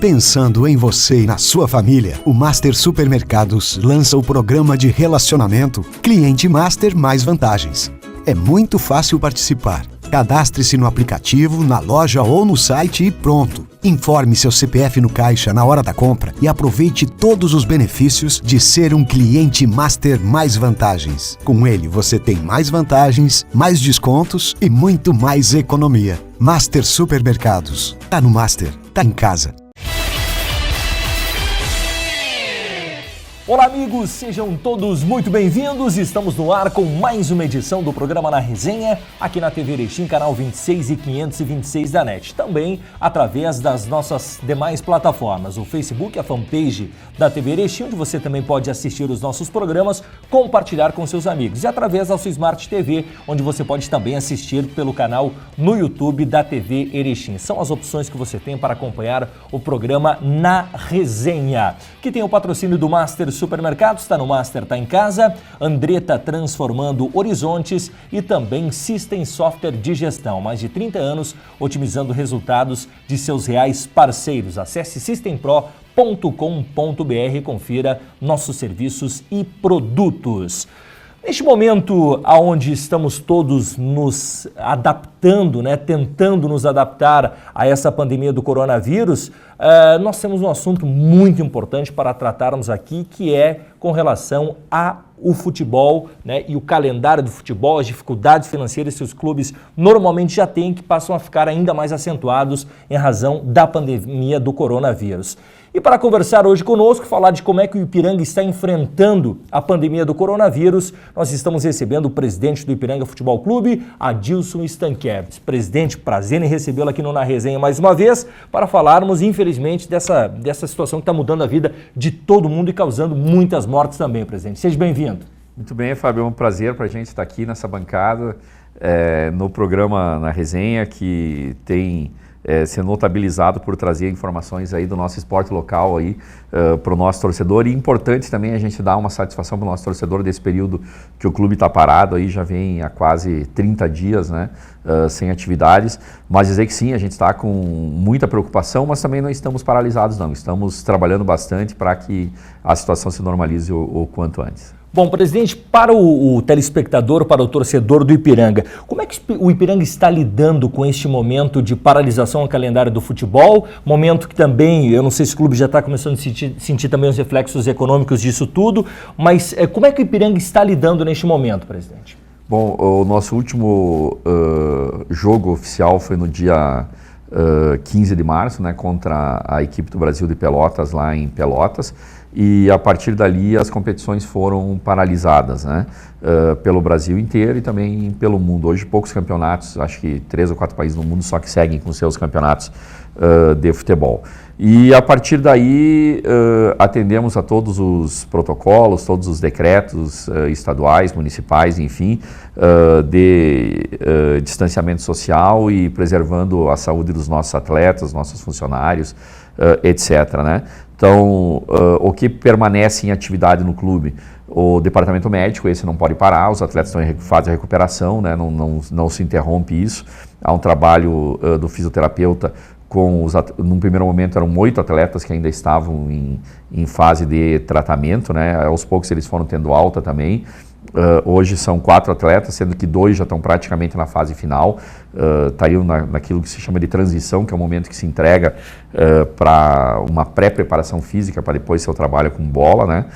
Pensando em você e na sua família, o Master Supermercados lança o programa de relacionamento Cliente Master Mais Vantagens. É muito fácil participar. Cadastre-se no aplicativo, na loja ou no site e pronto. Informe seu CPF no caixa na hora da compra e aproveite todos os benefícios de ser um cliente Master Mais Vantagens. Com ele você tem mais vantagens, mais descontos e muito mais economia. Master Supermercados. Tá no Master, tá em casa. Olá amigos, sejam todos muito bem-vindos. Estamos no ar com mais uma edição do programa Na Resenha, aqui na TV Erechim, canal 26 e 526 da NET. Também através das nossas demais plataformas, o Facebook, a fanpage da TV Erechim, onde você também pode assistir os nossos programas, compartilhar com seus amigos. E através da sua Smart TV, onde você pode também assistir pelo canal no YouTube da TV Erechim. São as opções que você tem para acompanhar o programa Na Resenha, que tem o patrocínio do Master Supermercados, está no Master, está em casa, Andretta Transformando Horizontes e também System Software de Gestão. Mais de 30 anos otimizando resultados de seus reais parceiros. Acesse systempro.com.br e confira nossos serviços e produtos. Neste momento onde estamos todos nos adaptando, tentando nos adaptar a essa pandemia do coronavírus, nós temos um assunto muito importante para tratarmos aqui, que é com relação ao futebol, e o calendário do futebol, as dificuldades financeiras que os clubes normalmente já têm, que passam a ficar ainda mais acentuados em razão da pandemia do coronavírus. E para conversar hoje conosco, falar de como é que o Ipiranga está enfrentando a pandemia do coronavírus, nós estamos recebendo o presidente do Ipiranga Futebol Clube, Adilson Stankiewicz. Presidente, prazer em recebê-lo aqui no Na Resenha mais uma vez, para falarmos, infelizmente, dessa situação que está mudando a vida de todo mundo e causando muitas mortes também, presidente. Seja bem-vindo. Muito bem, Fábio, é um prazer para a gente estar aqui nessa bancada, no programa Na Resenha, que tem sendo notabilizado por trazer informações aí do nosso esporte local aí para o nosso torcedor, e importante também a gente dar uma satisfação para o nosso torcedor desse período que o clube está parado aí, já vem há quase 30 dias, sem atividades, mas dizer que sim, a gente está com muita preocupação, mas também não estamos paralisados não, estamos trabalhando bastante para que a situação se normalize o quanto antes. Bom, presidente, para o telespectador, para o torcedor do Ipiranga, como é que o Ipiranga está lidando com este momento de paralisação ao calendário do futebol? Momento que também, eu não sei se o clube já está começando a sentir também os reflexos econômicos disso tudo, mas como é que o Ipiranga está lidando neste momento, presidente? Bom, o nosso último jogo oficial foi no dia 15 de março, contra a equipe do Brasil de Pelotas, lá em Pelotas. E a partir dali as competições foram paralisadas, pelo Brasil inteiro e também pelo mundo. Hoje poucos campeonatos, acho que 3 ou 4 países no mundo só que seguem com seus campeonatos de futebol. E a partir daí atendemos a todos os protocolos, todos os decretos estaduais, municipais, enfim, de distanciamento social e preservando a saúde dos nossos atletas, nossos funcionários, etc. Então, o que permanece em atividade no clube? O departamento médico, esse não pode parar, os atletas estão em fase de recuperação, não se interrompe isso. Há um trabalho do fisioterapeuta num primeiro momento eram 8 atletas que ainda estavam em fase de tratamento, aos poucos eles foram tendo alta também. Hoje são 4 atletas, sendo que 2 já estão praticamente na fase final, estariam naquilo que se chama de transição, que é o momento que se entrega para uma pré-preparação física para depois seu trabalho com bola,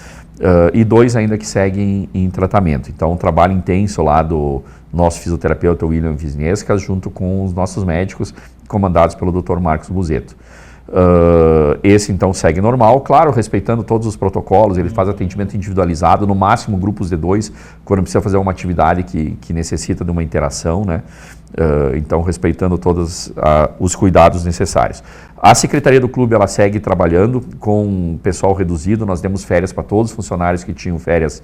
e 2 ainda que seguem em tratamento. Então, um trabalho intenso lá do nosso fisioterapeuta William Wisniewski, junto com os nossos médicos, comandados pelo Dr. Marcos Buzetto. Esse então segue normal, claro, respeitando todos os protocolos, ele faz atendimento individualizado, no máximo grupos de 2, quando precisa fazer uma atividade que necessita de uma interação, então respeitando todos os cuidados necessários. A Secretaria do Clube ela segue trabalhando com pessoal reduzido, nós demos férias para todos os funcionários que tinham férias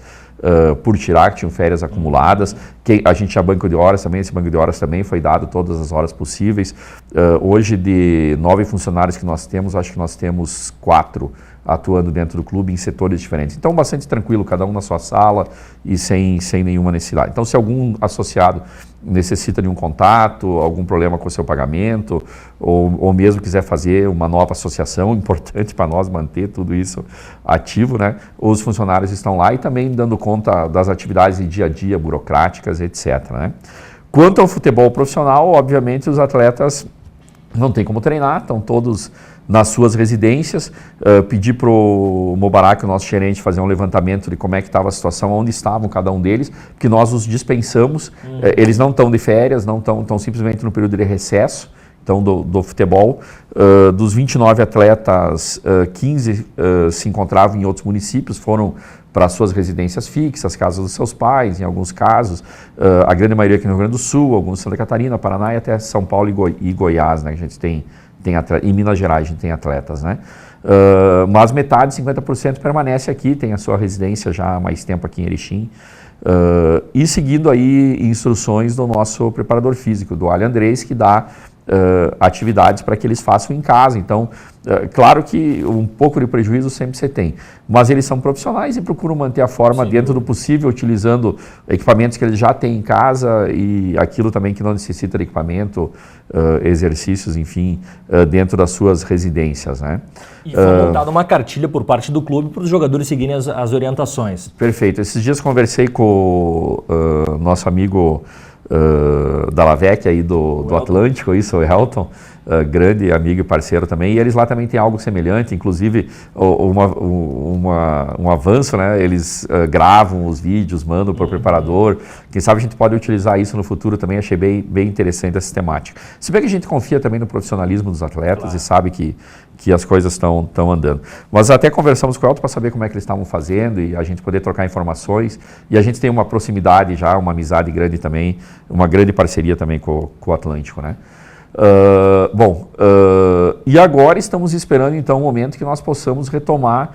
por tirar, que tinham férias acumuladas, a gente tinha banco de horas também, esse banco de horas também foi dado todas as horas possíveis. Hoje de 9 funcionários que nós temos, acho que nós temos 4 atuando dentro do clube em setores diferentes. Então, bastante tranquilo, cada um na sua sala e sem nenhuma necessidade. Então, se algum associado necessita de um contato, algum problema com o seu pagamento, ou mesmo quiser fazer uma nova associação, importante para nós manter tudo isso ativo, né? Os funcionários estão lá e também dando conta das atividades de dia a dia, burocráticas, etc. Né? Quanto ao futebol profissional, obviamente os atletas não tem como treinar, estão todos nas suas residências. Pedi para o Mubarak, o nosso gerente, fazer um levantamento de como é que estava a situação, onde estavam cada um deles, porque nós os dispensamos, eles não estão de férias, não estão simplesmente no período de recesso, então do futebol. Dos 29 atletas, 15 se encontravam em outros municípios, foram para suas residências fixas, casas dos seus pais, em alguns casos, a grande maioria aqui no Rio Grande do Sul, alguns em Santa Catarina, Paraná e até São Paulo e Goiás, né, que a gente tem em Minas Gerais a gente tem atletas, né? Mas metade, 50% permanece aqui, tem a sua residência já há mais tempo aqui em Erechim, e seguindo aí instruções do nosso preparador físico, do Ali Andrés, que dá atividades para que eles façam em casa. Então, claro que um pouco de prejuízo sempre você tem, mas eles são profissionais e procuram manter a forma dentro do possível, utilizando equipamentos que eles já têm em casa e aquilo também que não necessita de equipamento, exercícios, enfim, dentro das suas residências, né? E foi montada uma cartilha por parte do clube para os jogadores seguirem as orientações. Perfeito. Esses dias conversei com o nosso amigo da Lavec aí do Atlântico, isso, o Helton, grande amigo e parceiro também, e eles lá também têm algo semelhante, inclusive um avanço, né? Eles gravam os vídeos, mandam para o preparador. Quem sabe a gente pode utilizar isso no futuro também. Achei bem interessante essa temática. Se bem que a gente confia também no profissionalismo dos atletas, e sabe que as coisas estão andando. Mas até conversamos com o Elton para saber como é que eles estavam fazendo e a gente poder trocar informações, e a gente tem uma proximidade já, uma amizade grande também, uma grande parceria também com o Atlântico, né? E agora estamos esperando então o momento que nós possamos retomar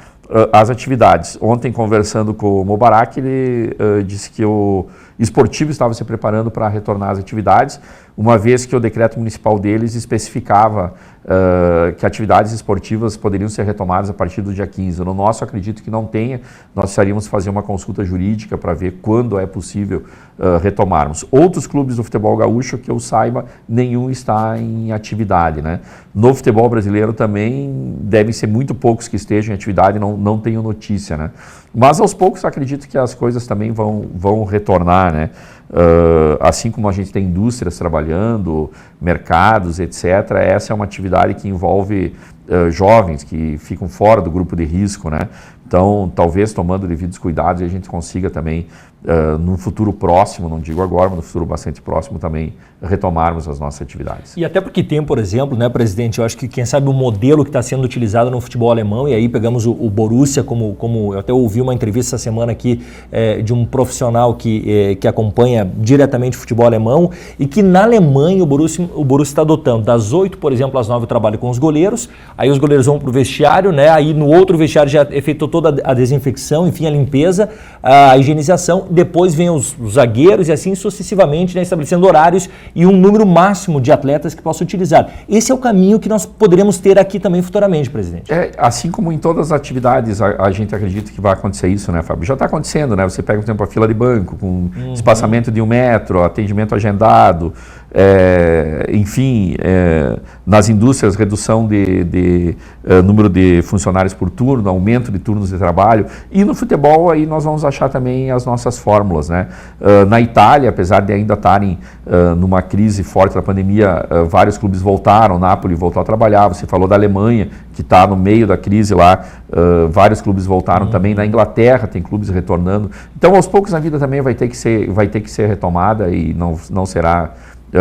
as atividades. Ontem, conversando com o Mubarak, ele disse que o esportivo estava se preparando para retornar às atividades, uma vez que o decreto municipal deles especificava que atividades esportivas poderiam ser retomadas a partir do dia 15. No nosso, acredito que não tenha. Nós precisaríamos fazer uma consulta jurídica para ver quando é possível retomarmos. Outros clubes do futebol gaúcho, que eu saiba, nenhum está em atividade, né? No futebol brasileiro também devem ser muito poucos que estejam em atividade, não tenho notícia, né? Mas aos poucos acredito que as coisas também vão retornar, né? Assim como a gente tem indústrias trabalhando, mercados, etc., essa é uma atividade que envolve jovens que ficam fora do grupo de risco, né? Então, talvez tomando devidos cuidados, a gente consiga também, num futuro próximo, não digo agora, mas no futuro bastante próximo também, retomarmos as nossas atividades. E até porque tem, por exemplo, né, presidente, eu acho que quem sabe o modelo que está sendo utilizado no futebol alemão, e aí pegamos o Borussia, como eu até ouvi uma entrevista essa semana aqui de um profissional que acompanha diretamente o futebol alemão, e que na Alemanha o Borussia está adotando das 8, por exemplo, às 9 o trabalho com os goleiros, aí os goleiros vão para o vestiário, né, aí no outro vestiário já efetuou toda a desinfecção, enfim, a limpeza, a higienização, depois vem os zagueiros e assim sucessivamente, né, estabelecendo horários e um número máximo de atletas que possam utilizar. Esse é o caminho que nós poderemos ter aqui também futuramente, presidente. Assim como em todas as atividades, a gente acredita que vai acontecer isso, né, Fábio? Já está acontecendo, né? Você pega, por exemplo, a fila de banco, com espaçamento de 1 metro, atendimento agendado, enfim, nas indústrias, redução de número de funcionários por turno, aumento de turnos de trabalho, e no futebol aí nós vamos achar também as nossas fórmulas, né? Na Itália, apesar de ainda estarem numa crise forte da pandemia, vários clubes voltaram, Napoli voltou a trabalhar, você falou da Alemanha, que está no meio da crise lá, vários clubes voltaram também, na Inglaterra tem clubes retornando, então aos poucos a vida também vai ter que ser retomada e não será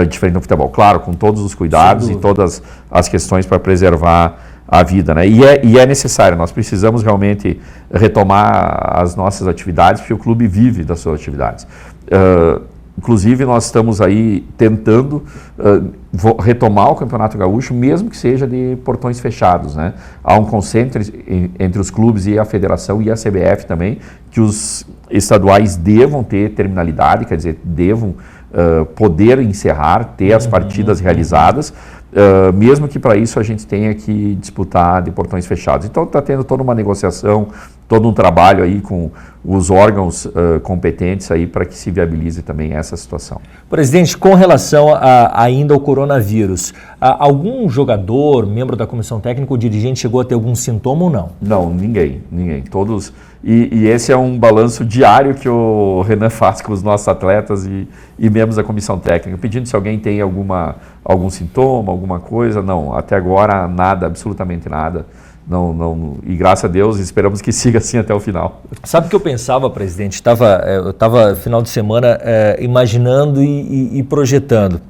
diferente no futebol, claro, com todos os cuidados e todas as questões para preservar a vida, né? E é necessário, nós precisamos realmente retomar as nossas atividades, porque o clube vive das suas atividades. Inclusive, nós estamos aí tentando retomar o Campeonato Gaúcho, mesmo que seja de portões fechados, né? Há um consenso entre os clubes e a federação e a CBF também, que os estaduais devam ter terminalidade, quer dizer, devam poder encerrar, ter as partidas realizadas. mesmo que para isso a gente tenha que disputar de portões fechados. Então está tendo toda uma negociação, todo um trabalho aí com os órgãos competentes aí para que se viabilize também essa situação. Presidente, com relação ainda ao coronavírus, algum jogador, membro da comissão técnica ou dirigente chegou a ter algum sintoma ou não? Não, ninguém. Todos. E esse é um balanço diário que o Renan faz com os nossos atletas e membros da comissão técnica, pedindo se alguém tem algum sintoma, alguma coisa. Não, até agora nada, absolutamente nada. Não, e graças a Deus esperamos que siga assim até o final. Sabe o que eu pensava, presidente? Eu estava final de semana imaginando e projetando.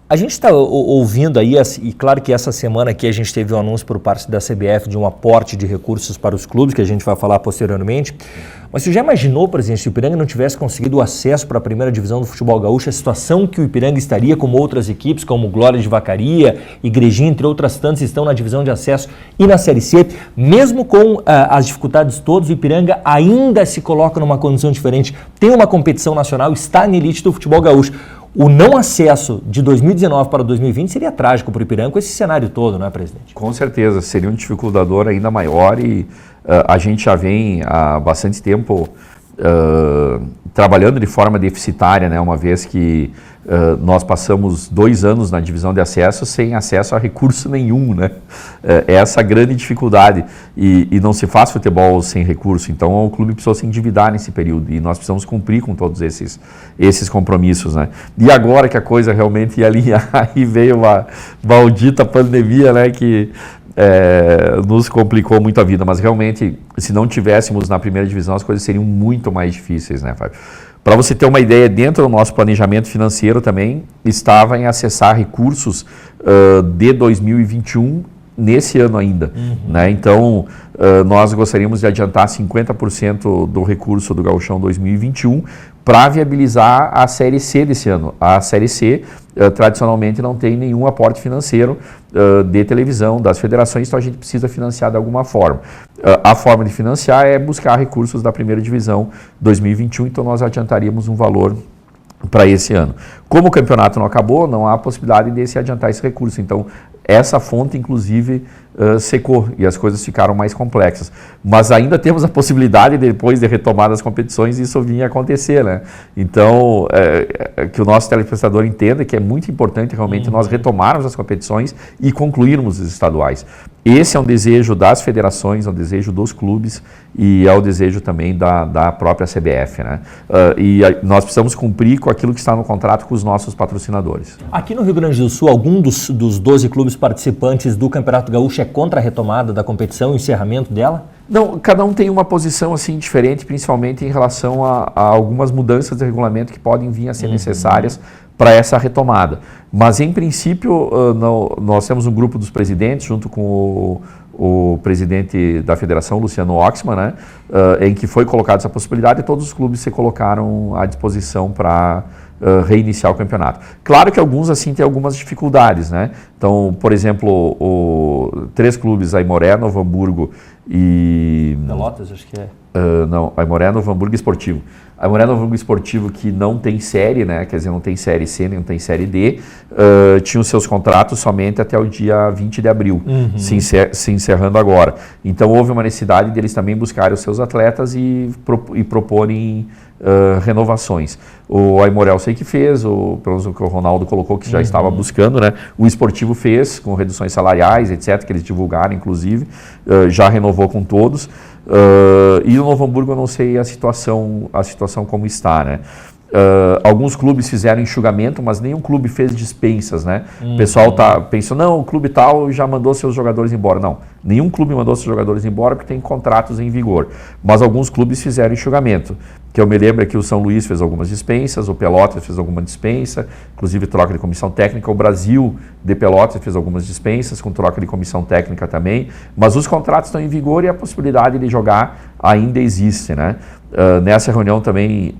A gente está ouvindo aí, e claro que essa semana aqui a gente teve um anúncio por parte da CBF de um aporte de recursos para os clubes, que a gente vai falar posteriormente. Mas você já imaginou, presidente, se o Ipiranga não tivesse conseguido o acesso para a primeira divisão do futebol gaúcho, a situação que o Ipiranga estaria, como outras equipes, como Glória de Vacaria, Igrejinha, entre outras tantas, estão na divisão de acesso e na Série C. Mesmo com as dificuldades todas, o Ipiranga ainda se coloca numa condição diferente. Tem uma competição nacional, está na elite do futebol gaúcho. O não acesso de 2019 para 2020 seria trágico para o Ipiranga com esse cenário todo, não é, presidente? Com certeza, seria um dificultador ainda maior e a gente já vem há bastante tempo trabalhando de forma deficitária, né? Uma vez que nós passamos 2 anos na divisão de acesso sem acesso a recurso nenhum, né? Essa grande dificuldade e não se faz futebol sem recurso, então o clube precisou se endividar nesse período e nós precisamos cumprir com todos esses compromissos, né? E agora que a coisa realmente ia alinhar, aí veio uma maldita pandemia, né? Que nos complicou muito a vida, mas realmente, se não tivéssemos na primeira divisão, as coisas seriam muito mais difíceis, né, Fábio? Para você ter uma ideia, dentro do nosso planejamento financeiro também, estava em acessar recursos de 2021 nesse ano ainda, né? Então, nós gostaríamos de adiantar 50% do recurso do Gauchão 2021 para viabilizar a Série C desse ano. A Série C, tradicionalmente, não tem nenhum aporte financeiro de televisão, das federações, então a gente precisa financiar de alguma forma. A forma de financiar é buscar recursos da primeira divisão 2021, então nós adiantaríamos um valor para esse ano. Como o campeonato não acabou, não há possibilidade de se adiantar esse recurso, então essa fonte, inclusive, secou e as coisas ficaram mais complexas. Mas ainda temos a possibilidade, depois de retomar as competições, isso vir a acontecer, né? Então, que o nosso telespectador entenda que é muito importante realmente nós retomarmos as competições e concluirmos os estaduais. Esse é um desejo das federações, é um desejo dos clubes e é o desejo também da própria CBF, né? Nós precisamos cumprir com aquilo que está no contrato com os nossos patrocinadores. Aqui no Rio Grande do Sul, algum dos 12 clubes participantes do Campeonato Gaúcho é contra a retomada da competição e o encerramento dela? Não, cada um tem uma posição assim diferente, principalmente em relação a algumas mudanças de regulamento que podem vir a ser necessárias para essa retomada. Mas, em princípio, nós temos um grupo dos presidentes, junto com o presidente da federação, Luciano Oxman, né, em que foi colocada essa possibilidade e todos os clubes se colocaram à disposição para reiniciar o campeonato. Claro que alguns assim têm algumas dificuldades, né? Então, por exemplo, 3 clubes, Aimoré, Novo Hamburgo e... Pelotas, acho que é. Não, Aimoré, Novo Hamburgo Esportivo. Aimoré, Novo Hamburgo Esportivo, que não tem série, né? Quer dizer, não tem série C, nem não tem série D, tinham seus contratos somente até o dia 20 de abril, se encerrando agora. Então, houve uma necessidade deles também buscarem os seus atletas e proporem renovações. O Aimoré eu sei que fez, pelo menos o que o Ronaldo colocou, que já estava buscando, né? O Esportivo fez, com reduções salariais, etc., que eles divulgaram, inclusive, já renovou com todos. E o Novo Hamburgo eu não sei a situação como está, né? Alguns clubes fizeram enxugamento, mas nenhum clube fez dispensas, né? O pessoal pensou, não, o clube tal já mandou seus jogadores embora. Não, nenhum clube mandou seus jogadores embora porque tem contratos em vigor. Mas alguns clubes fizeram enxugamento. Que eu me lembro é que o São Luís fez algumas dispensas, o Pelotas fez alguma dispensa, inclusive troca de comissão técnica. O Brasil de Pelotas fez algumas dispensas, com troca de comissão técnica também. Mas os contratos estão em vigor e a possibilidade de jogar ainda existe, né? Nessa reunião também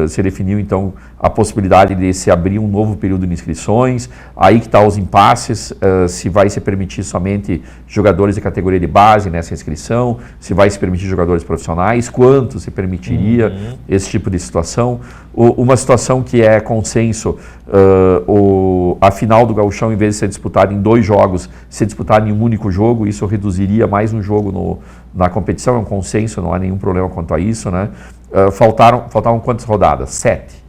se definiu então a possibilidade de se abrir um novo período de inscrições, aí que está os impasses, se vai se permitir somente jogadores de categoria de base nessa inscrição, se vai se permitir jogadores profissionais, quanto se permitiria esse tipo de situação. Uma situação que é consenso A final do Gauchão, em vez de ser disputada em 2 jogos, ser disputada em um único jogo. Isso reduziria mais um jogo na competição, é um consenso, não há nenhum problema quanto a isso, né? Faltavam quantas rodadas? 7.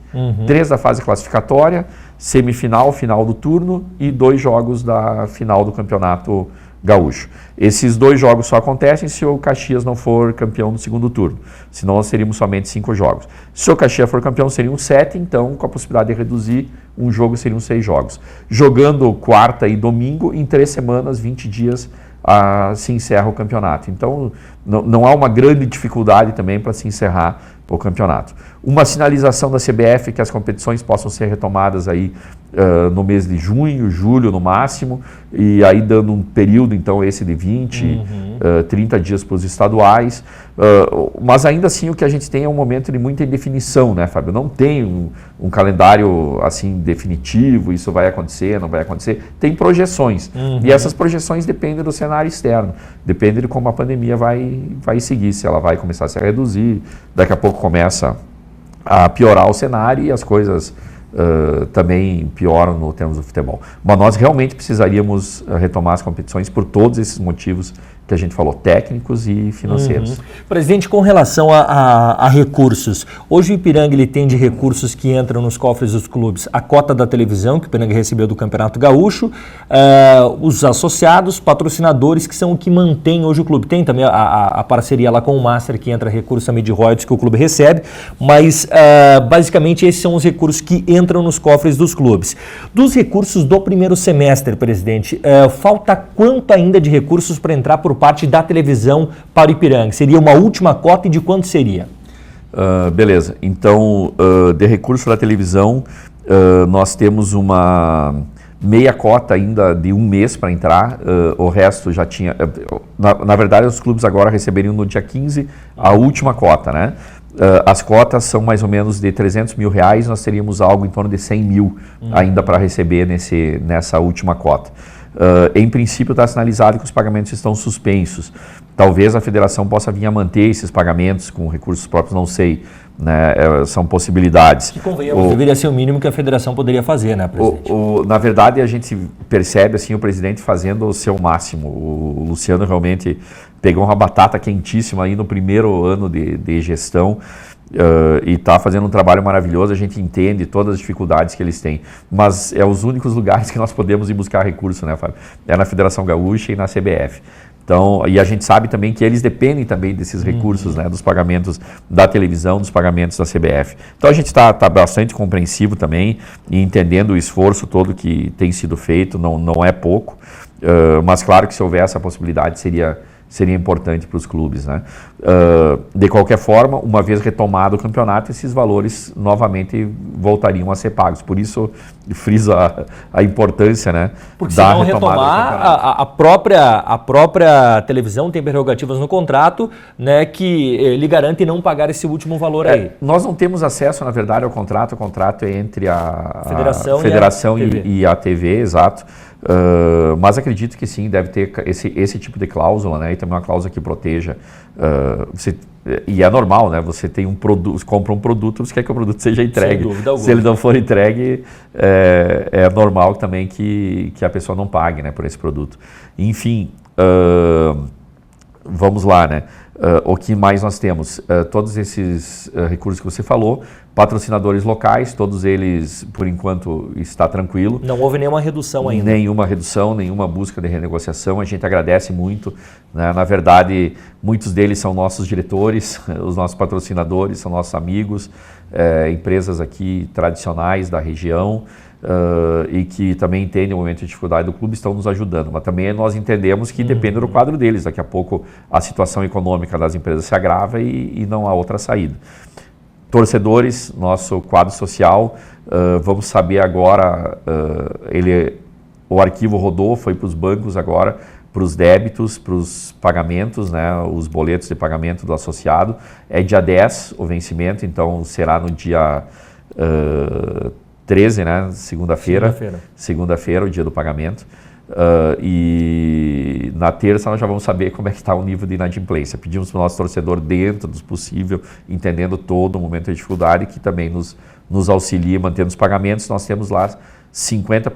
3 da fase classificatória, semifinal, final do turno e 2 jogos da final do Campeonato Gaúcho. Esses 2 jogos só acontecem se o Caxias não for campeão do segundo turno, senão nós teríamos somente 5 jogos. Se o Caxias for campeão, seriam 7, então com a possibilidade de reduzir um jogo, seriam 6 jogos. Jogando quarta e domingo, em 3 semanas, 20 dias, se encerra o campeonato. Então não há uma grande dificuldade também para se encerrar o campeonato. Uma sinalização da CBF que as competições possam ser retomadas aí no mês de junho, julho no máximo, e aí dando um período, então, esse de 20, 30 dias para os estaduais. Mas ainda assim o que a gente tem é um momento de muita indefinição, né, Fábio? Não tem um calendário assim definitivo, isso vai acontecer, não vai acontecer. Tem projeções. E essas projeções dependem do cenário externo, depende de como a pandemia vai seguir, se ela vai começar a se reduzir, daqui a pouco começa a piorar o cenário e as coisas também pioram no termos do futebol. Mas nós realmente precisaríamos retomar as competições por todos esses motivos que a gente falou, técnicos e financeiros. Presidente, com relação a recursos, hoje o Ipiranga ele tem de recursos que entram nos cofres dos clubes a cota da televisão, que o Ipiranga recebeu do Campeonato Gaúcho, os associados, patrocinadores, que são o que mantém hoje o clube. Tem também a parceria lá com o Master, que entra recursos também de royalties que o clube recebe, mas basicamente esses são os recursos que entram nos cofres dos clubes. Dos recursos do primeiro semestre, presidente, falta quanto ainda de recursos para entrar por parte da televisão para o Ipiranga? Seria uma última cota e de quanto seria? Beleza. Então, de recurso da televisão, nós temos uma meia cota ainda de 1 mês para entrar, o resto já tinha... Na verdade, os clubes agora receberiam no dia 15 a última cota, né? As cotas são mais ou menos de R$300 mil, nós teríamos algo em torno de 100 mil ainda para receber nessa última cota. Em princípio está sinalizado que os pagamentos estão suspensos. Talvez a federação possa vir a manter esses pagamentos com recursos próprios, não sei, né? São possibilidades. Que convenhamos, deveria ser o mínimo que a federação poderia fazer, né, presidente? Na verdade, a gente percebe assim, o presidente fazendo o seu máximo. O Luciano realmente pegou uma batata quentíssima aí no primeiro ano de gestão. E está fazendo um trabalho maravilhoso, a gente entende todas as dificuldades que eles têm, mas é os únicos lugares que nós podemos ir buscar recurso, né, Fábio? É na Federação Gaúcha e na CBF. Então, e a gente sabe também que eles dependem também desses recursos, né, dos pagamentos da televisão, dos pagamentos da CBF. Então a gente está bastante compreensivo também e entendendo o esforço todo que tem sido feito, não é pouco, mas claro que se houver essa possibilidade seria importante para os clubes, né? De qualquer forma, uma vez retomado o campeonato, esses valores novamente voltariam a ser pagos. Por isso, friso a importância, né? Porque se não retomar, a própria televisão tem prerrogativas no contrato, né, que lhe garante não pagar esse último valor aí. Nós não temos acesso, na verdade, ao contrato. O contrato é entre a Federação e a TV, exato. Mas acredito que sim, deve ter esse tipo de cláusula, né? E também uma cláusula que proteja. E é normal, né? Você tem um produto, você compra um produto, você quer que o produto seja entregue. Sem dúvida alguma. Se ele não for entregue, é normal também que a pessoa não pague, né, por esse produto. Enfim, vamos lá, né? O que mais nós temos? Todos esses recursos que você falou, patrocinadores locais, todos eles, por enquanto, está tranquilo. Não houve nenhuma redução ainda. Nenhuma redução, nenhuma busca de renegociação. A gente agradece muito, né? Na verdade, muitos deles são nossos diretores, os nossos patrocinadores, são nossos amigos, empresas aqui tradicionais da região. E que também entendem o momento de dificuldade do clube, estão nos ajudando. Mas também nós entendemos que depende do quadro deles. Daqui a pouco a situação econômica das empresas se agrava e não há outra saída. Torcedores, nosso quadro social, vamos saber agora, o arquivo rodou, foi para os bancos agora, para os débitos, para os pagamentos, né, os boletos de pagamento do associado. É dia 10 o vencimento, então será no dia 13, né? Segunda-feira, o dia do pagamento. E na terça nós já vamos saber como é que está o nível de inadimplência. Pedimos para o nosso torcedor, dentro do possível, entendendo todo o momento de dificuldade, que também nos nos auxilia mantendo os pagamentos. Nós temos lá 50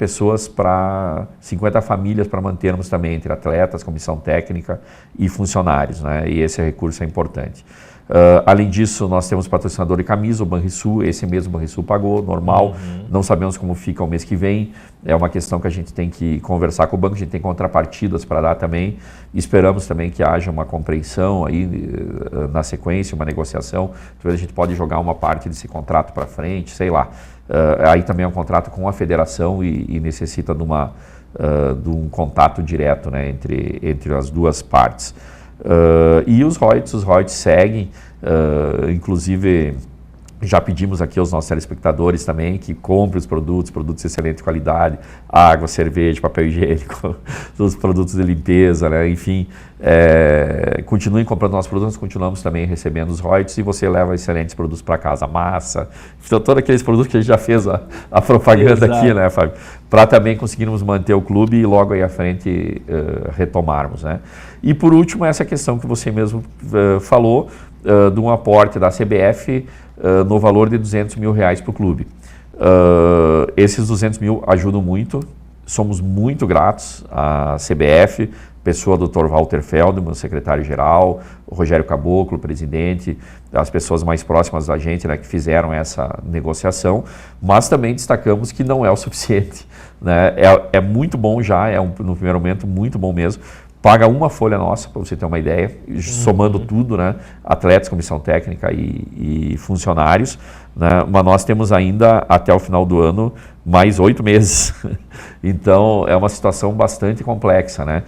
famílias para mantermos também, entre atletas, comissão técnica e funcionários, né? E esse recurso é importante. Além disso, nós temos patrocinador de camisa, o Banrisul, esse mesmo Banrisul pagou, normal, não sabemos como fica o mês que vem, é uma questão que a gente tem que conversar com o banco, a gente tem contrapartidas para dar também, esperamos também que haja uma compreensão aí na sequência, uma negociação, talvez a gente pode jogar uma parte desse contrato para frente, sei lá. Aí também é um contrato com a federação e necessita de um contato direto, né, entre as duas partes. E os royalties seguem, inclusive já pedimos aqui aos nossos telespectadores também que comprem os produtos de excelente qualidade, água, cerveja, papel higiênico, os produtos de limpeza, né? Enfim, continuem comprando nossos produtos, nós continuamos também recebendo os royalties e você leva excelentes produtos para casa, massa, então, todos aqueles produtos que a gente já fez a propaganda aqui, né, Fábio? Para também conseguirmos manter o clube e logo aí à frente retomarmos, né? E por último, essa questão que você mesmo falou, de um aporte da CBF no valor de R$200 mil para o clube. Esses 200 mil ajudam muito, somos muito gratos à CBF, pessoa do Dr. Walter Feldman, secretário-geral, o Rogério Caboclo, presidente, as pessoas mais próximas da gente, né, que fizeram essa negociação, mas também destacamos que não é o suficiente, né? É muito bom já, no primeiro momento muito bom mesmo. Paga uma folha nossa, para você ter uma ideia, somando tudo, né? Atletas, comissão técnica e funcionários, né? Mas nós temos ainda, até o final do ano, mais 8 meses. Então, é uma situação bastante complexa, né?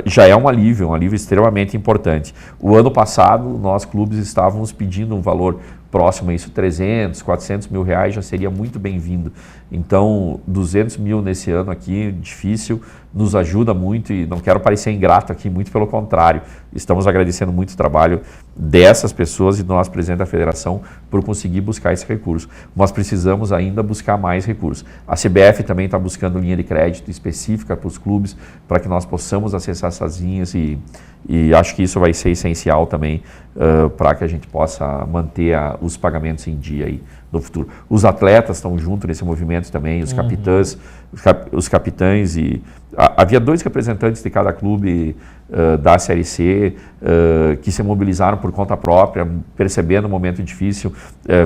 Já é um alívio extremamente importante. O ano passado, nós clubes estávamos pedindo um valor próximo a isso, 300, 400 mil reais já seria muito bem-vindo. Então, 200 mil nesse ano aqui, difícil, nos ajuda muito e não quero parecer ingrato aqui, muito pelo contrário. Estamos agradecendo muito o trabalho dessas pessoas e do nosso presidente da federação por conseguir buscar esse recurso. Nós precisamos ainda buscar mais recursos. A CBF também está buscando linha de crédito específica para os clubes, para que nós possamos acessar essas linhas e acho que isso vai ser essencial também para que a gente possa manter os pagamentos em dia aí no futuro. Os atletas estão junto nesse movimento também, os capitães e havia 2 representantes de cada clube da Série C que se mobilizaram por conta própria, percebendo o momento difícil,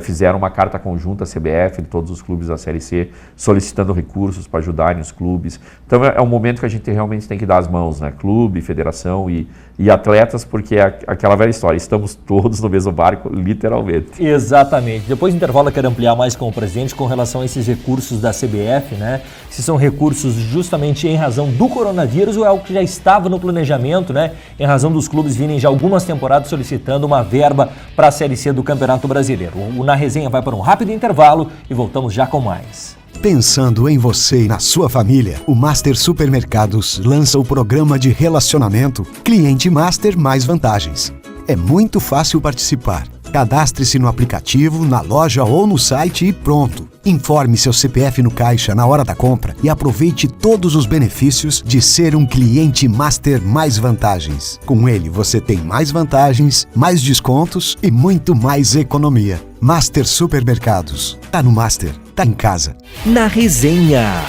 fizeram uma carta conjunta à CBF de todos os clubes da Série C, solicitando recursos para ajudarem os clubes. Então é um momento que a gente realmente tem que dar as mãos, né? Clube, federação e atletas, porque é aquela velha história, estamos todos no mesmo barco, literalmente. Exatamente. Depois do intervalo eu quero ampliar mais com o presidente com relação a esses recursos da CBF, né? Se são recursos justamente em razão do coronavírus ou é algo que já estava no planejamento, né? Em razão dos clubes virem já algumas temporadas solicitando uma verba para a Série C do Campeonato Brasileiro. O Na Resenha vai para um rápido intervalo e voltamos já com mais. Pensando em você e na sua família, o Master Supermercados lança o programa de relacionamento Cliente Master Mais Vantagens. É muito fácil participar. Cadastre-se no aplicativo, na loja ou no site e pronto. Informe seu CPF no caixa na hora da compra e aproveite todos os benefícios de ser um cliente Master Mais Vantagens. Com ele você tem mais vantagens, mais descontos e muito mais economia. Master Supermercados. Tá no Master, tá em casa. Na Resenha.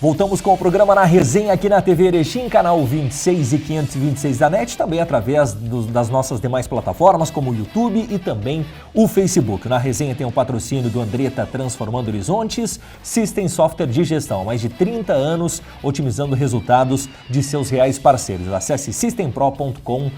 Voltamos com o programa Na Resenha aqui na TV Erechim, canal 26 e 526 da NET, também através das nossas demais plataformas, como o YouTube e também o Facebook. Na Resenha tem o patrocínio do Andretta Transformando Horizontes, System Software de Gestão, há mais de 30 anos otimizando resultados de seus reais parceiros. Acesse systempro.com.br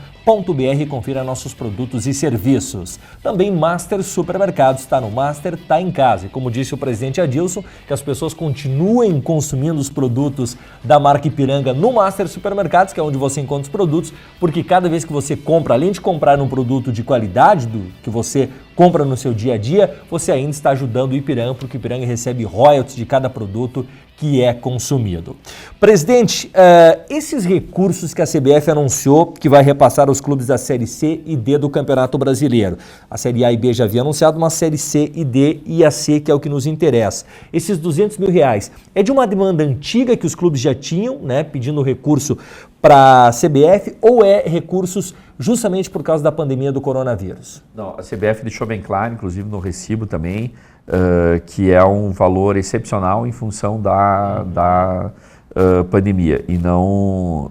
e confira nossos produtos e serviços. Também Master Supermercados, está no Master, está em casa. E como disse o presidente Adilson, que as pessoas continuem consumindo os produtos da marca Ipiranga no Master Supermercados, que é onde você encontra os produtos, porque cada vez que você compra, além de comprar um produto de qualidade que você compra no seu dia a dia, você ainda está ajudando o Ipiranga, porque o Ipiranga recebe royalties de cada produto que é consumido. Presidente, esses recursos que a CBF anunciou que vai repassar aos clubes da Série C e D do Campeonato Brasileiro. A Série A e B já havia anunciado, uma Série C e D e a C, que é o que nos interessa. Esses 200 mil reais é de uma demanda antiga que os clubes já tinham, né, pedindo recurso para a CBF, ou é recursos justamente por causa da pandemia do coronavírus? Não, a CBF deixou bem claro, inclusive no recibo também, que é um valor excepcional em função da pandemia e não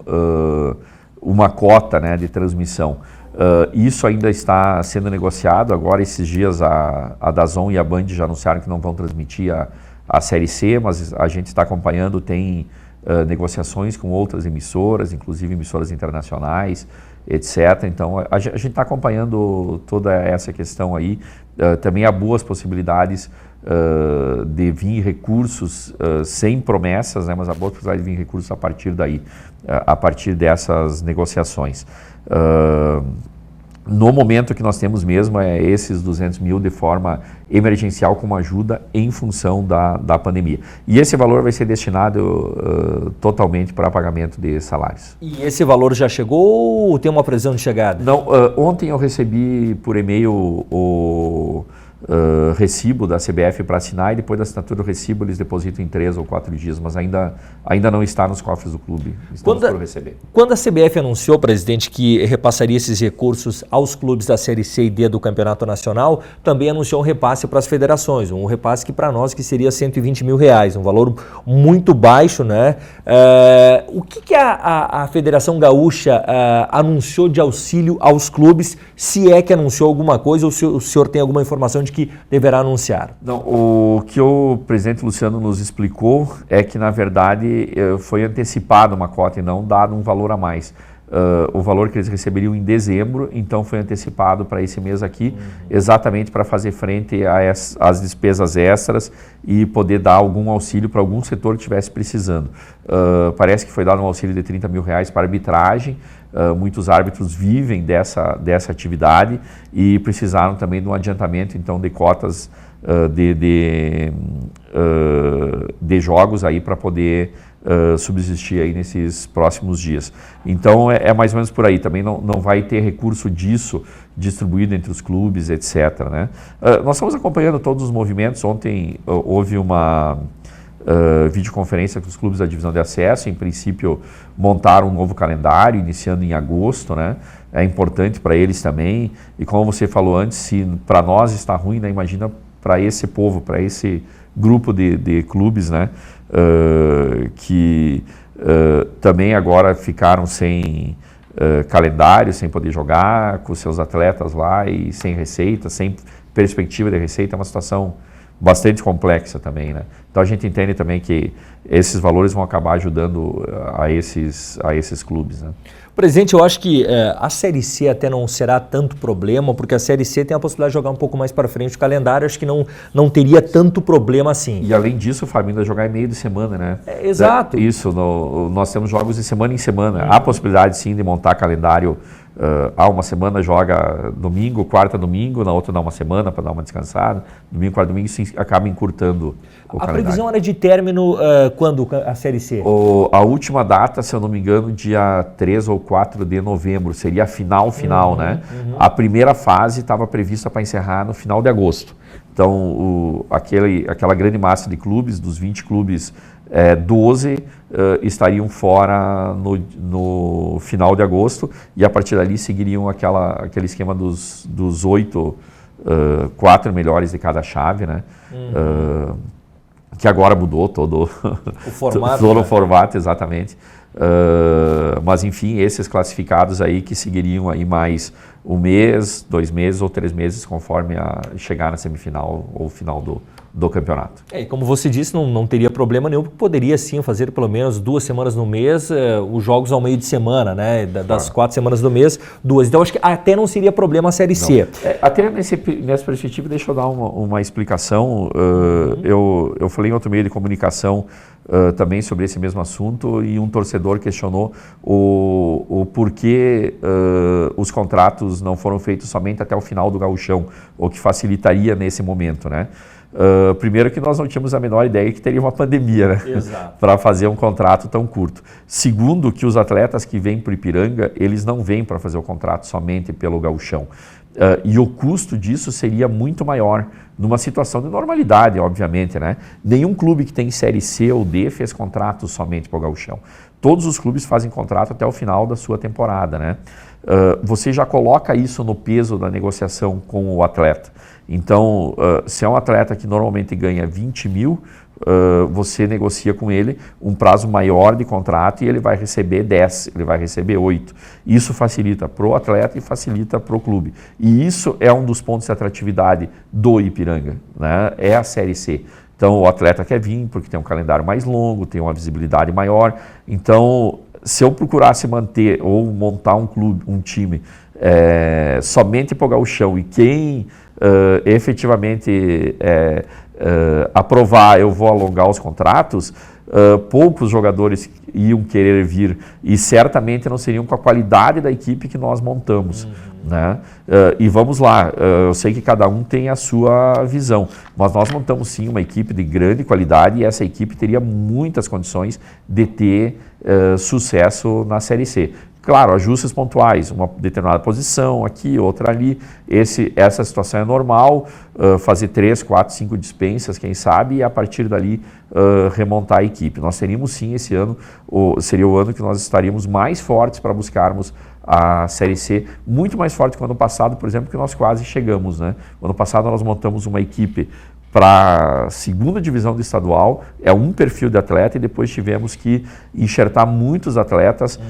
uma cota, né, de transmissão. Isso ainda está sendo negociado. Agora, esses dias, a DAZN e a Band já anunciaram que não vão transmitir a Série C, mas a gente está acompanhando, tem negociações com outras emissoras, inclusive emissoras internacionais, etc. Então, a gente está acompanhando toda essa questão aí. Também há boas possibilidades de vir recursos sem promessas, né, mas há boas possibilidades de vir recursos a partir daí, a partir dessas negociações. No momento que nós temos mesmo é esses 200 mil de forma emergencial como ajuda em função da pandemia. E esse valor vai ser destinado totalmente para pagamento de salários. E esse valor já chegou ou tem uma previsão de chegada? Não, ontem eu recebi por e-mail o recibo da CBF para assinar e depois da assinatura do recibo eles depositam em 3 ou 4 dias, mas ainda não está nos cofres do clube. Estamos por receber. Quando a CBF anunciou, presidente, que repassaria esses recursos aos clubes da Série C e D do Campeonato Nacional, também anunciou um repasse para as federações, um repasse que para nós que seria 120 mil reais, um valor muito baixo, né? O que a Federação Gaúcha anunciou de auxílio aos clubes, se é que anunciou alguma coisa ou se o senhor tem alguma informação de que deverá anunciar? Não, o que o presidente Luciano nos explicou é que, na verdade, foi antecipada uma cota e não dado um valor a mais. O valor que eles receberiam em dezembro, então foi antecipado para esse mês aqui, exatamente para fazer frente às despesas extras e poder dar algum auxílio para algum setor que estivesse precisando. Parece que foi dado um auxílio de 30 mil reais para arbitragem. Muitos árbitros vivem dessa atividade e precisaram também de um adiantamento então de cotas de jogos aí para poder subsistir aí nesses próximos dias. Então é mais ou menos por aí. Também não vai ter recurso disso distribuído entre os clubes, etc. Né? Nós estamos acompanhando todos os movimentos. Ontem houve uma videoconferência com os clubes da divisão de acesso. Em princípio, montaram um novo calendário, iniciando em agosto, né? É importante para eles também. E como você falou antes, se para nós está ruim, né? Imagina para esse povo, para esse grupo de clubes, né? Que também agora ficaram sem calendário, sem poder jogar, com seus atletas lá e sem receita, sem perspectiva de receita. É uma situação bastante complexa também, né? Então a gente entende também que esses valores vão acabar ajudando a esses clubes, né? Presidente, eu acho que a Série C até não será tanto problema, porque a Série C tem a possibilidade de jogar um pouco mais para frente o calendário, acho que não teria tanto problema assim. E além disso, o Fábio, ainda jogar em meio de semana, né? Exato. Isso, nós temos jogos de semana em semana. Há possibilidade sim de montar calendário. Uma semana joga domingo, quarta domingo, na outra dá uma semana para dar uma descansada, domingo, quarta domingo, isso acaba encurtando o calendário. A previsão era de término quando a Série C? A última data, se eu não me engano, dia 3 ou 4 de novembro, seria a final, né? A primeira fase estava prevista para encerrar no final de agosto. Então, aquela grande massa de clubes, dos 20 clubes, 12 estariam fora no final de agosto e a partir dali seguiriam aquele esquema dos 8, 4 melhores de cada chave, né? Que agora mudou todo o formato. Todo o formato, exatamente. Mas enfim, esses classificados aí que seguiriam aí mais um mês, 2 meses ou 3 meses conforme chegar na semifinal ou final do campeonato. E como você disse, não teria problema nenhum, porque poderia sim fazer pelo menos 2 semanas no mês, os jogos ao meio de semana, né? Das 4 semanas do mês, 2. Então acho que até não seria problema a Série C. Até nessa perspectiva, deixa eu dar uma explicação. Eu falei em outro meio de comunicação também sobre esse mesmo assunto e um torcedor questionou o porquê os contratos não foram feitos somente até o final do Gauchão, o que facilitaria nesse momento, né? Primeiro que nós não tínhamos a menor ideia que teria uma pandemia, né? Para fazer um contrato tão curto. Segundo, que os atletas que vêm para o Ipiranga, eles não vêm para fazer o contrato somente pelo Gauchão. E o custo disso seria muito maior numa situação de normalidade, obviamente, né? Nenhum clube que tem Série C ou D fez contrato somente para o gauchão. Todos os clubes fazem contrato até o final da sua temporada, né? Você já coloca isso no peso da negociação com o atleta. Então, se é um atleta que normalmente ganha 20 mil, você negocia com ele um prazo maior de contrato e ele vai receber 10, ele vai receber 8. Isso facilita para o atleta e facilita para o clube. E isso é um dos pontos de atratividade do Ipiranga, né? É a Série C. Então, o atleta quer vir porque tem um calendário mais longo, tem uma visibilidade maior. Então, se eu procurasse manter ou montar um clube, um time somente para o gauchão e quem efetivamente aprovar, eu vou alongar os contratos, poucos jogadores iam querer vir e certamente não seriam com a qualidade da equipe que nós montamos. Né? E vamos lá, eu sei que cada um tem a sua visão, mas nós montamos sim uma equipe de grande qualidade e essa equipe teria muitas condições de ter sucesso na Série C. Claro, ajustes pontuais, uma determinada posição aqui, outra ali, essa situação é normal, fazer 3, 4, 5 dispensas, quem sabe, e a partir dali remontar a equipe. Nós teríamos sim esse ano, seria o ano que nós estaríamos mais fortes para buscarmos a Série C, muito mais forte que o ano passado, por exemplo, que nós quase chegamos, né? O ano passado nós montamos uma equipe para a segunda divisão do estadual, é um perfil de atleta e depois tivemos que enxertar muitos atletas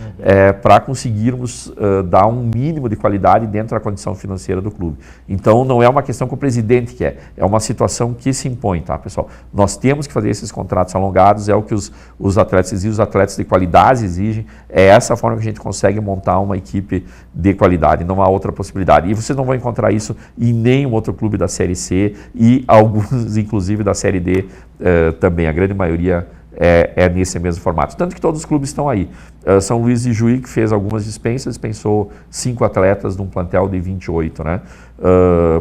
para conseguirmos dar um mínimo de qualidade dentro da condição financeira do clube. Então não é uma questão que o presidente quer, é uma situação que se impõe, tá, pessoal? Nós temos que fazer esses contratos alongados, é o que os atletas exigem, os atletas de qualidade exigem, é essa forma que a gente consegue montar uma equipe de qualidade, não há outra possibilidade. E vocês não vão encontrar isso em nenhum outro clube da Série C e alguns inclusive da Série D também, a grande maioria é nesse mesmo formato. Tanto que todos os clubes estão aí. São Luís e Juí, que fez algumas dispensou 5 atletas de um plantel de 28, né?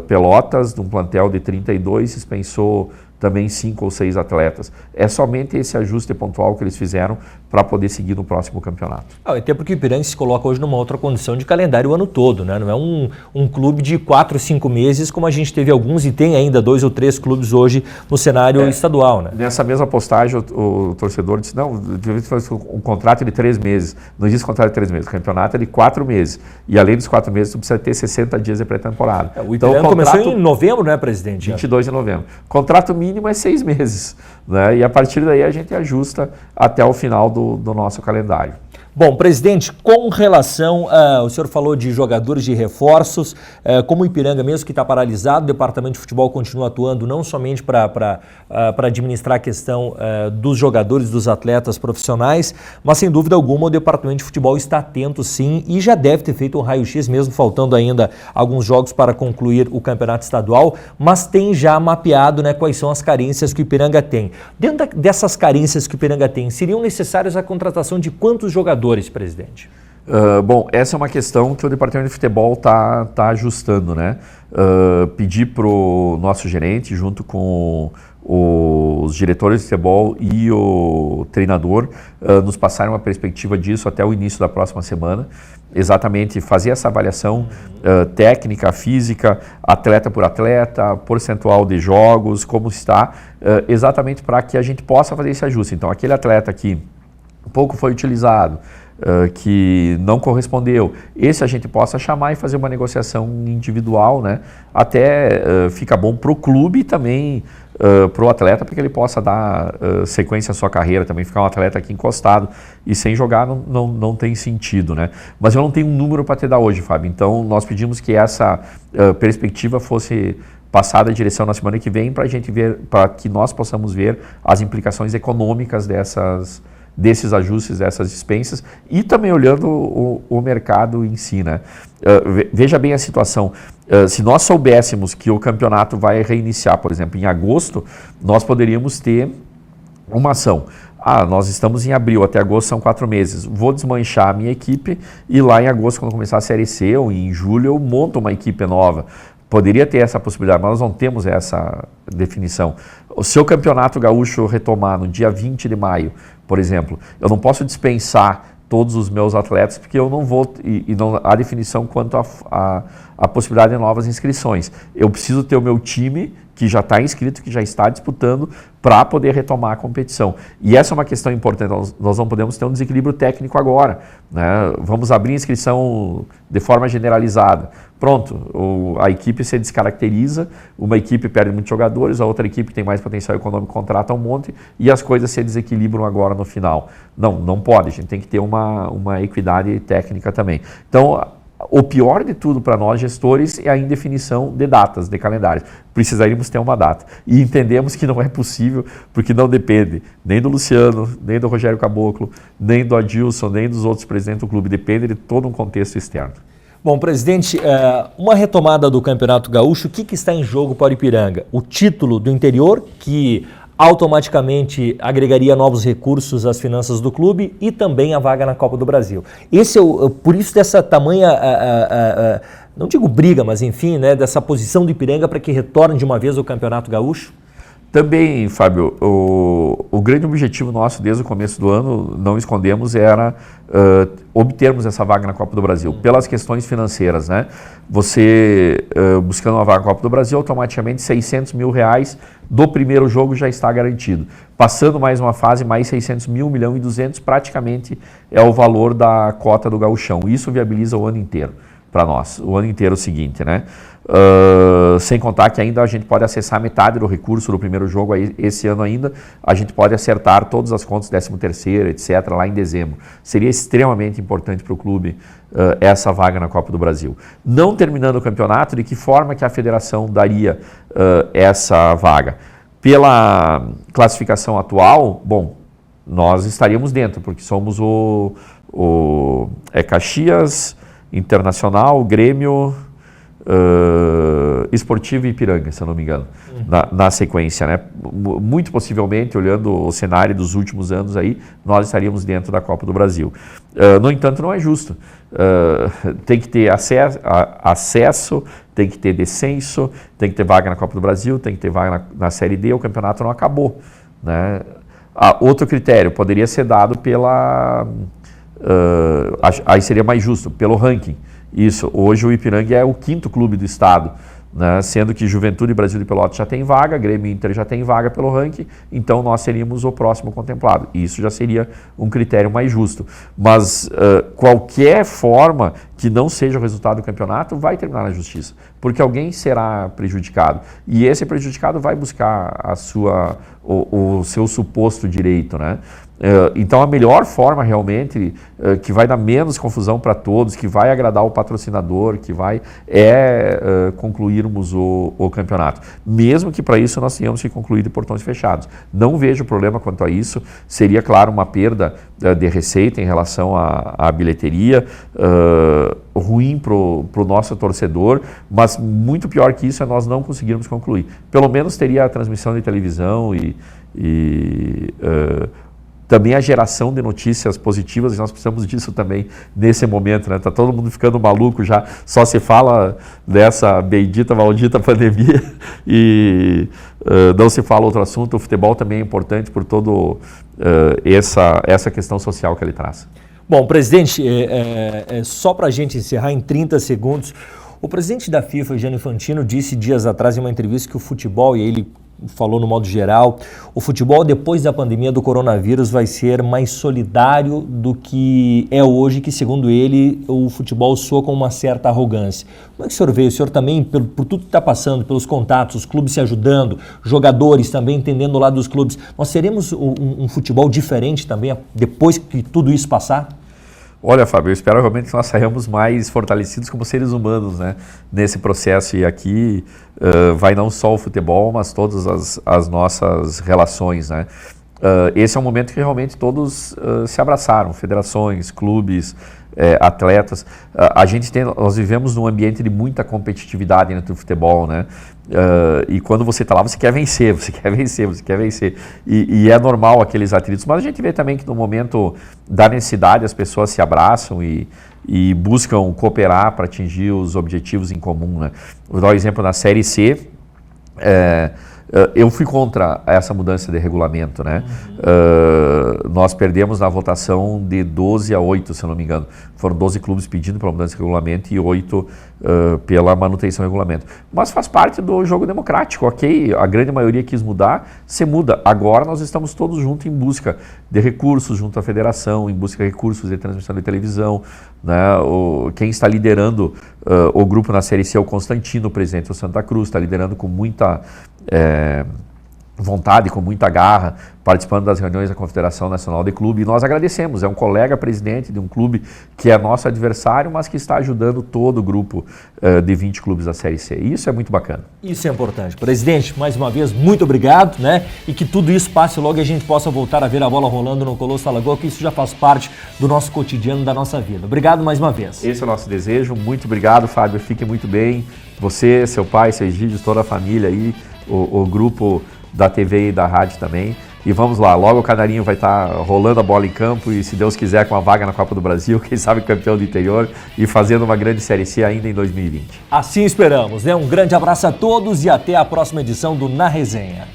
Pelotas, de um plantel de 32, dispensou também 5 ou 6 atletas. É somente esse ajuste pontual que eles fizeram para poder seguir no próximo campeonato. Até porque o Ipiranga se coloca hoje numa outra condição de calendário o ano todo, né? Não é um clube de 4, 5 meses, como a gente teve alguns e tem ainda 2 ou 3 clubes hoje no cenário estadual, né? Nessa mesma postagem, o torcedor disse, não, um contrato de 3 meses. Não existe contrato de 3 meses, o campeonato é de 4 meses. E além dos 4 meses, tu precisa ter 60 dias de pré-temporada. O Ipiranga então, começou em novembro, né, presidente? 22 de novembro. Contrato mínimo é 6 meses, né? E a partir daí a gente ajusta até o final do nosso calendário. Bom, presidente, com relação, o senhor falou de jogadores de reforços, como o Ipiranga mesmo que está paralisado, o departamento de futebol continua atuando não somente para administrar a questão dos jogadores, dos atletas profissionais, mas sem dúvida alguma o departamento de futebol está atento sim e já deve ter feito um raio-x mesmo, faltando ainda alguns jogos para concluir o campeonato estadual, mas tem já mapeado, né, quais são as carências que o Ipiranga tem. Dentro dessas carências que o Ipiranga tem, seriam necessárias a contratação de quantos jogadores, presidente? Bom, essa é uma questão que o Departamento de Futebol está ajustando, né? Pedir para o nosso gerente, junto com os diretores de futebol e o treinador, nos passarem uma perspectiva disso até o início da próxima semana. Exatamente, fazer essa avaliação técnica, física, atleta por atleta, percentual de jogos, como está, exatamente para que a gente possa fazer esse ajuste. Então, aquele atleta que pouco foi utilizado, que não correspondeu, esse a gente possa chamar e fazer uma negociação individual, né? Até fica bom para o clube e também para o atleta, porque ele possa dar sequência à sua carreira, também ficar um atleta aqui encostado e sem jogar não tem sentido, né? Mas eu não tenho um número para te dar hoje, Fábio, então nós pedimos que essa perspectiva fosse passada a direção na semana que vem para a gente ver, para que nós possamos ver as implicações econômicas desses ajustes, dessas dispensas e também olhando o mercado em si, né? Veja bem a situação, se nós soubéssemos que o campeonato vai reiniciar, por exemplo, em agosto, nós poderíamos ter uma ação. Nós estamos em abril, até agosto são 4 meses, vou desmanchar a minha equipe e lá em agosto, quando começar a Série C ou em julho, eu monto uma equipe nova. Poderia ter essa possibilidade, mas nós não temos essa definição. O seu campeonato gaúcho retomar no dia 20 de maio, por exemplo, eu não posso dispensar todos os meus atletas porque eu não vou, e não há definição quanto à possibilidade de novas inscrições. Eu preciso ter o meu time que já está inscrito, que já está disputando para poder retomar a competição. E essa é uma questão importante, nós não podemos ter um desequilíbrio técnico agora, né? Vamos abrir inscrição de forma generalizada. Pronto, a equipe se descaracteriza, uma equipe perde muitos jogadores, a outra equipe que tem mais potencial econômico contrata um monte e as coisas se desequilibram agora no final. Não pode, a gente tem que ter uma equidade técnica também. Então, o pior de tudo para nós gestores é a indefinição de datas, de calendários. Precisaríamos ter uma data. E entendemos que não é possível, porque não depende nem do Luciano, nem do Rogério Caboclo, nem do Adilson, nem dos outros presidentes do clube. Depende de todo um contexto externo. Bom, presidente, uma retomada do Campeonato Gaúcho, o que está em jogo para o Ipiranga? O título do interior, que automaticamente agregaria novos recursos às finanças do clube e também a vaga na Copa do Brasil. Esse por isso dessa tamanha, não digo briga, mas enfim, né, dessa posição do Ipiranga para que retorne de uma vez ao Campeonato Gaúcho? Também, Fábio, o grande objetivo nosso desde o começo do ano, não escondemos, era obtermos essa vaga na Copa do Brasil, pelas questões financeiras, né? Você, buscando uma vaga na Copa do Brasil, automaticamente R$600 mil do primeiro jogo já está garantido. Passando mais uma fase, mais 600 mil, 1.200.000, praticamente é o valor da cota do Gauchão. Isso viabiliza o ano inteiro para nós, o ano inteiro seguinte, né? Sem contar que ainda a gente pode acessar metade do recurso do primeiro jogo, aí, esse ano ainda, a gente pode acertar todas as contas, 13º, etc., lá em dezembro. Seria extremamente importante para o clube essa vaga na Copa do Brasil. Não terminando o campeonato, de que forma que a federação daria essa vaga? Pela classificação atual, bom, nós estaríamos dentro, porque somos Caxias, Internacional, Grêmio, Esportivo e Ipiranga, se eu não me engano, na sequência, né? Muito possivelmente, olhando o cenário dos últimos anos aí, nós estaríamos dentro da Copa do Brasil. No entanto, não é justo. Tem que ter acesso, tem que ter descenso, tem que ter vaga na Copa do Brasil, tem que ter vaga na Série D, o campeonato não acabou, né? Outro critério poderia ser dado pela... aí seria mais justo, pelo ranking. Isso, hoje o Ipiranga é o 5º clube do estado, né? Sendo que Juventude e Brasil de Pelotas já tem vaga, Grêmio e Inter já tem vaga pelo ranking, então nós seríamos o próximo contemplado. E isso já seria um critério mais justo. Mas qualquer forma que não seja o resultado do campeonato vai terminar na justiça, porque alguém será prejudicado. E esse prejudicado vai buscar o seu suposto direito, né? Então a melhor forma realmente, que vai dar menos confusão para todos, que vai agradar o patrocinador, que vai concluirmos o campeonato. Mesmo que para isso nós tenhamos que concluir de portões fechados. Não vejo problema quanto a isso, seria claro uma perda de receita em relação à bilheteria, ruim para o nosso torcedor, mas muito pior que isso é nós não conseguirmos concluir. Pelo menos teria a transmissão de televisão e também a geração de notícias positivas, e nós precisamos disso também nesse momento, né? Tá todo mundo ficando maluco já, só se fala dessa bendita, maldita pandemia e não se fala outro assunto. O futebol também é importante por toda essa questão social que ele traz. Bom, presidente, só para a gente encerrar em 30 segundos, o presidente da FIFA, Gianni Infantino, disse dias atrás em uma entrevista que o futebol, e ele falou no modo geral, o futebol depois da pandemia do coronavírus vai ser mais solidário do que é hoje, que segundo ele o futebol soa com uma certa arrogância. Como é que o senhor vê? O senhor também, por tudo que está passando, pelos contatos, os clubes se ajudando, jogadores também entendendo o lado dos clubes, nós teremos um futebol diferente também depois que tudo isso passar? Olha, Fábio, eu espero realmente que nós saímos mais fortalecidos como seres humanos, né, nesse processo. E aqui vai não só o futebol, mas todas as nossas relações, né. Esse é um momento que realmente todos se abraçaram, federações, clubes, atletas. Nós vivemos num ambiente de muita competitividade dentro do futebol, né? E quando você está lá, você quer vencer, você quer vencer, você quer vencer. E é normal aqueles atritos, mas a gente vê também que no momento da necessidade as pessoas se abraçam e buscam cooperar para atingir os objetivos em comum, né? Vou dar um exemplo na Série C. eu fui contra essa mudança de regulamento, né? Nós perdemos na votação de 12 a 8, se eu não me engano. Foram 12 clubes pedindo pela mudança de regulamento e 8 pela manutenção do regulamento. Mas faz parte do jogo democrático, ok? A grande maioria quis mudar, se muda. Agora nós estamos todos juntos em busca de recursos junto à federação, em busca de recursos de transmissão de televisão, né? Quem está liderando o grupo na Série C é o Constantino, o presidente do Santa Cruz, está liderando com muita vontade, com muita garra, participando das reuniões da Confederação Nacional de Clube, e nós agradecemos. É um colega presidente de um clube que é nosso adversário, mas que está ajudando todo o grupo de 20 clubes da Série C. E isso é muito bacana. Isso é importante. Presidente, mais uma vez, muito obrigado, né? E que tudo isso passe logo e a gente possa voltar a ver a bola rolando no Colosso Alagoas, que isso já faz parte do nosso cotidiano, da nossa vida. Obrigado mais uma vez. Esse é o nosso desejo. Muito obrigado, Fábio. Fique muito bem. Você, seu pai, seu Egídio, toda a família aí, o grupo da TV e da rádio também. E vamos lá, logo o Canarinho vai estar rolando a bola em campo e, se Deus quiser, com a vaga na Copa do Brasil, quem sabe campeão do interior e fazendo uma grande Série C ainda em 2020. Assim esperamos, né? Um grande abraço a todos e até a próxima edição do Na Resenha.